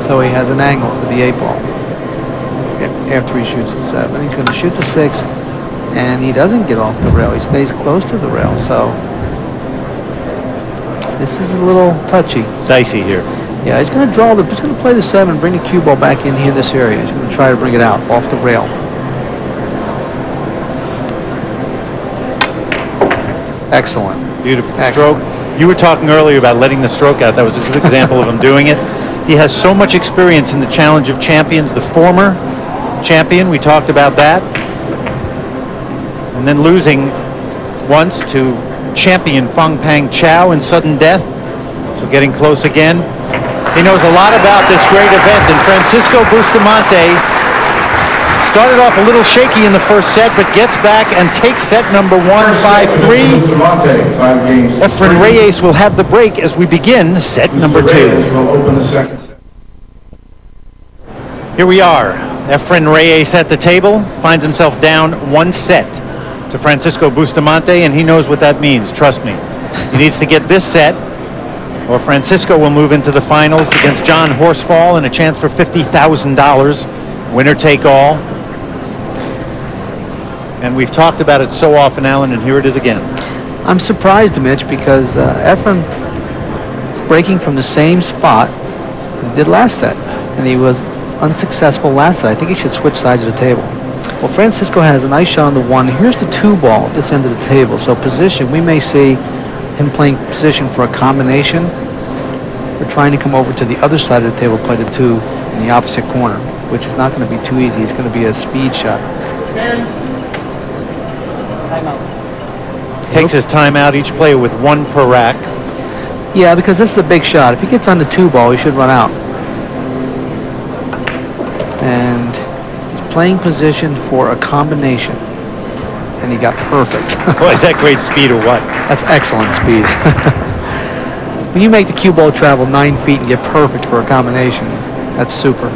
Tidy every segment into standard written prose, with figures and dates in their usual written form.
So he has an angle for the 8-ball after he shoots the 7. He's going to shoot the 6, and he doesn't get off the rail. He stays close to the rail. So this is a little touchy. Dicey here. Yeah, he's going to draw the. He's going to play the 7, bring the cue ball back in here in this area. He's going to try to bring it out off the rail. Excellent. Beautiful Excellent. stroke. You were talking earlier about letting the stroke out. That was a good example of him doing it. He has so much experience in the Challenge of Champions, the former champion. We talked about that. And then losing once to champion Fong Pang Chow in sudden death. So getting close again. He knows a lot about this great event. And Francisco Bustamante started off a little shaky in the first set, but gets back and takes set number 1, 5-3. Efren Reyes will have the break as we begin set number 2. Here we are. Efren Reyes at the table, finds himself down 1 set to Francisco Bustamante, and he knows what that means, trust me. He needs to get this set, or Francisco will move into the finals against John Horsfall and a chance for $50,000, winner take all. And we've talked about it so often, Alan, and here it is again. I'm surprised, Mitch, because Efren breaking from the same spot that he did last set, and he was unsuccessful last set. I think he should switch sides of the table. Well, Francisco has a nice shot on the 1. Here's the 2 ball at this end of the table. So position, we may see him playing position for a combination. We're trying to come over to the other side of the table, play the 2 in the opposite corner, which is not going to be too easy. It's going to be a speed shot. Takes his time out, each player with 1 per rack. Yeah, because this is a big shot. If he gets on the 2 ball, he should run out. And he's playing position for a combination. And he got perfect. Boy, is that great speed or what? That's excellent speed. When you make the cue ball travel 9 feet and get perfect for a combination, that's super.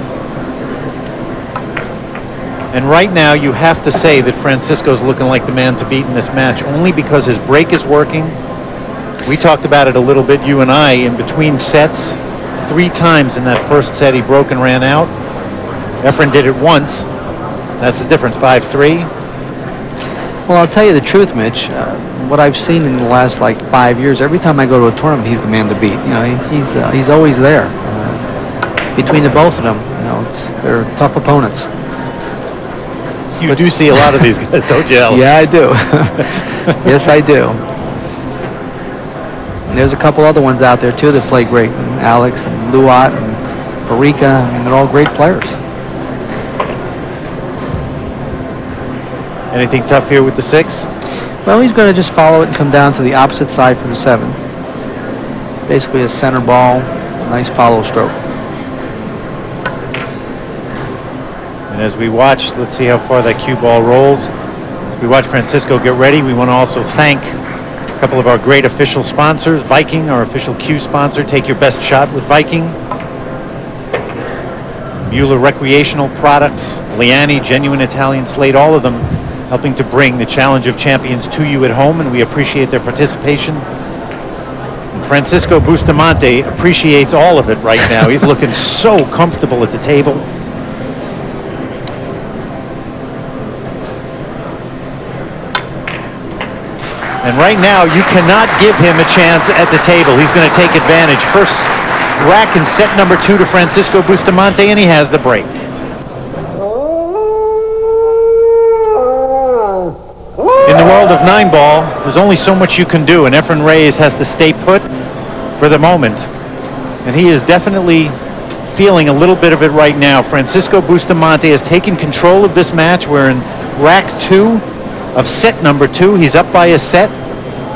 And right now, you have to say that Francisco's looking like the man to beat in this match, only because his break is working. We talked about it a little bit, you and I, in between sets. 3 times in that first set, he broke and ran out. Efren did it once. That's the difference, 5-3. Well, I'll tell you the truth, Mitch. What I've seen in the last, 5 years, every time I go to a tournament, he's the man to beat. You know, he's always there. Between the both of them, they're tough opponents. You do see a lot of these guys, don't you, Alan? Yeah, I do. Yes, I do. And there's a couple other ones out there, too, that play great. And Alex and Luat and Parika. I mean, they're all great players. Anything tough here with the 6? Well, he's going to just follow it and come down to the opposite side for the 7. Basically a center ball, nice follow stroke. And as we watch, let's see how far that cue ball rolls. As we watch Francisco get ready, we want to also thank a couple of our great official sponsors. Viking, our official cue sponsor. Take your best shot with Viking. Mueller Recreational Products, Liani, Genuine Italian Slate, all of them helping to bring the Challenge of Champions to you at home, and we appreciate their participation. And Francisco Bustamante appreciates all of it right now. He's looking so comfortable at the table. And right now, you cannot give him a chance at the table. He's going to take advantage. First rack in set number 2 to Francisco Bustamante, and he has the break. In the world of 9-ball, there's only so much you can do, and Efren Reyes has to stay put for the moment. And he is definitely feeling a little bit of it right now. Francisco Bustamante has taken control of this match. We're in rack 2 of set number 2. He's up by a set.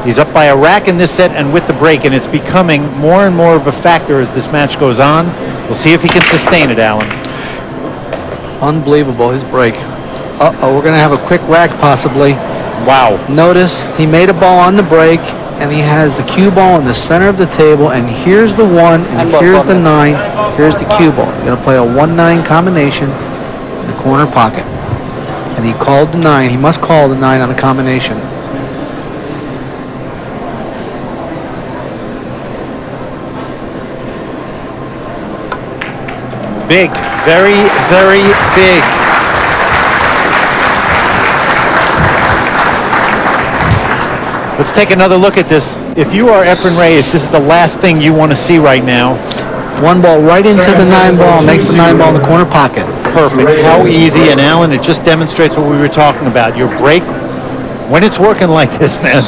He's up by a rack in this set and with the break, and it's becoming more and more of a factor as this match goes on. We'll see if he can sustain it, Alan. Unbelievable, his break. Uh-oh, we're going to have a quick rack possibly. Wow. Notice he made a ball on the break, and he has the cue ball in the center of the table, and here's the 1, and here's the 9, here's the cue ball. You're going to play a 1-9 combination in the corner pocket. And he called the 9. He must call the 9 on the combination. Big, very, very big. Let's take another look at this. If you are Efren Reyes, this is the last thing you want to see right now. One ball right into the 9-ball, makes the 9-ball in the corner pocket. Perfect. How easy. And Alan, it just demonstrates what we were talking about. Your break, when it's working like this, man,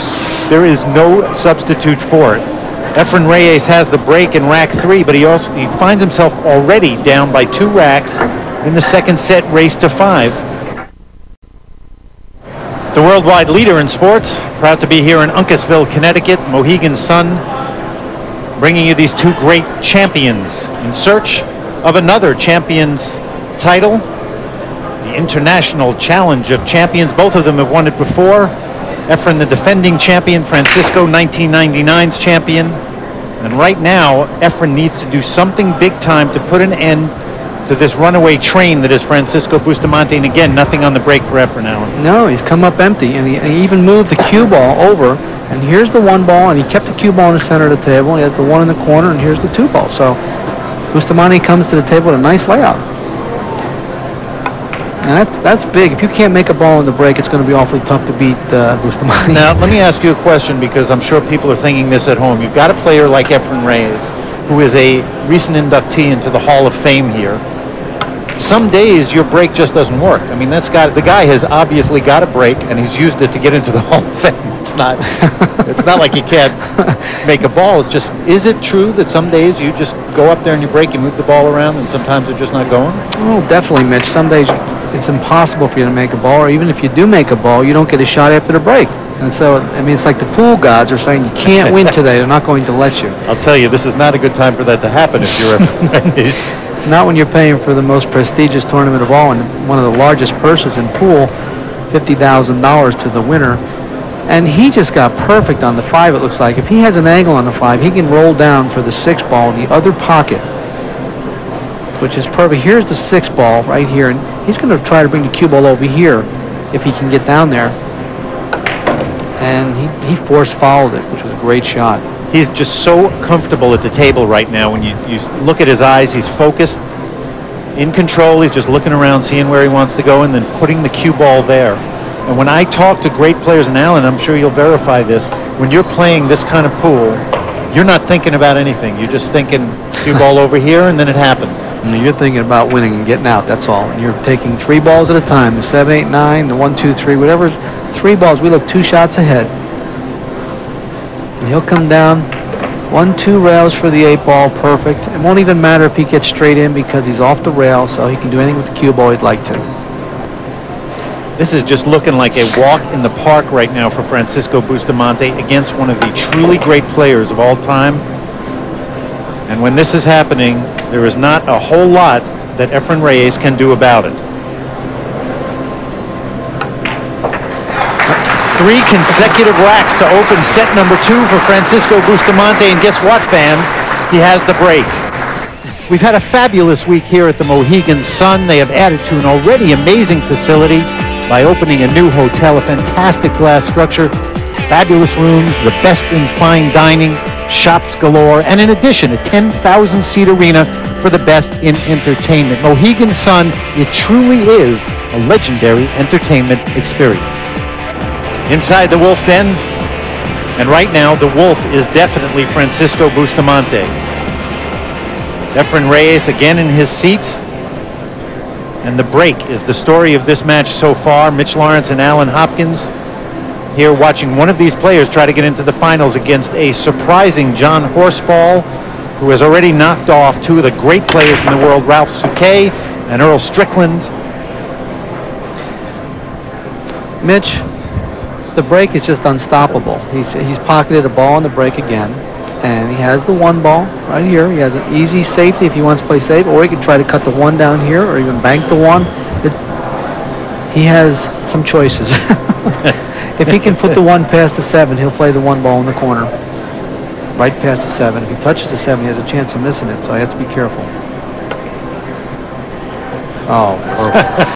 there is no substitute for it. Efren Reyes has the break in rack 3, but he finds himself already down by 2 racks in the second set, race to 5. The worldwide leader in sports, proud to be here in Uncasville, Connecticut, Mohegan Sun, bringing you these 2 great champions in search of another champions title, the International Challenge of Champions. Both of them have won it before. Efren, the defending champion, Francisco, 1999's champion. And right now, Efren needs to do something big time to put an end to this runaway train that is Francisco Bustamante. And again, nothing on the break for Efren, Allen. No, he's come up empty, and he even moved the cue ball over. And here's the 1-ball, and he kept the cue ball in the center of the table. And he has the 1 in the corner, and here's the 2-ball. So Bustamante comes to the table with a nice layout. And that's big. If you can't make a ball in the break, it's going to be awfully tough to beat Bustamante. Now, let me ask you a question, because I'm sure people are thinking this at home. You've got a player like Efren Reyes, who is a recent inductee into the Hall of Fame here. Some days your break just doesn't work. I mean, the guy has obviously got a break, and he's used it to get into the Hall of Fame. It's not like he can't make a ball. It's just, is it true that some days you just go up there and you break, you move the ball around, and sometimes they're just not going? Oh, definitely, Mitch. Some days it's impossible for you to make a ball, or even if you do make a ball, you don't get a shot after the break. And so, I mean, it's like the pool gods are saying you can't win today. They're not going to let you. I'll tell you, this is not a good time for that to happen if you're Efren Reyes. Not when you're paying for the most prestigious tournament of all, and one of the largest purses in pool, $50,000 to the winner. And he just got perfect on the 5, it looks like. If he has an angle on the 5, he can roll down for the 6-ball in the other pocket, which is perfect. Here's the 6-ball right here, and he's going to try to bring the cue ball over here if he can get down there. And he force fouled it, which was a great shot. He's just so comfortable at the table right now. When you look at his eyes, he's focused, in control. He's just looking around, seeing where he wants to go, and then putting the cue ball there. And when I talk to great players, and Alan, I'm sure you'll verify this, when you're playing this kind of pool, you're not thinking about anything. You're just thinking cue ball over here, and then it happens. You're thinking about winning and getting out, that's all. And you're taking 3 balls at a time, the 7, 8, 9, the 1, 2, 3, whatever's 3 balls. We look 2 shots ahead. And he'll come down 1, 2 rails for the 8-ball, perfect. It won't even matter if he gets straight in because he's off the rail, so he can do anything with the cue ball he'd like to. This is just looking like a walk in the park right now for Francisco Bustamante against one of the truly great players of all time. And when this is happening, there is not a whole lot that Efren Reyes can do about it. 3 consecutive racks to open set number 2 for Francisco Bustamante, and guess what, fans? He has the break. We've had a fabulous week here at the Mohegan Sun. They have added to an already amazing facility by opening a new hotel, a fantastic glass structure, fabulous rooms, the best in fine dining, shops galore, and in addition, a 10,000-seat arena for the best in entertainment. Mohegan Sun, it truly is a legendary entertainment experience. Inside the Wolf Den, and right now the Wolf is definitely Francisco Bustamante. Efren Reyes again in his seat, and the break is the story of this match so far. Mitch Lawrence and Alan Hopkins here watching one of these players try to get into the finals against a surprising John Horsfall, who has already knocked off 2 of the great players in the world, Ralph Souquet and Earl Strickland. Mitch, the break is just unstoppable. He's pocketed a ball on the break again, and he has the 1-ball right here. He has an easy safety if he wants to play safe, or he could try to cut the 1 down here, or even bank the 1. He has some choices. If he can put the 1 past the 7, he'll play the 1-ball in the corner, right past the 7. If he touches the 7, he has a chance of missing it, so he has to be careful. Oh, perfect.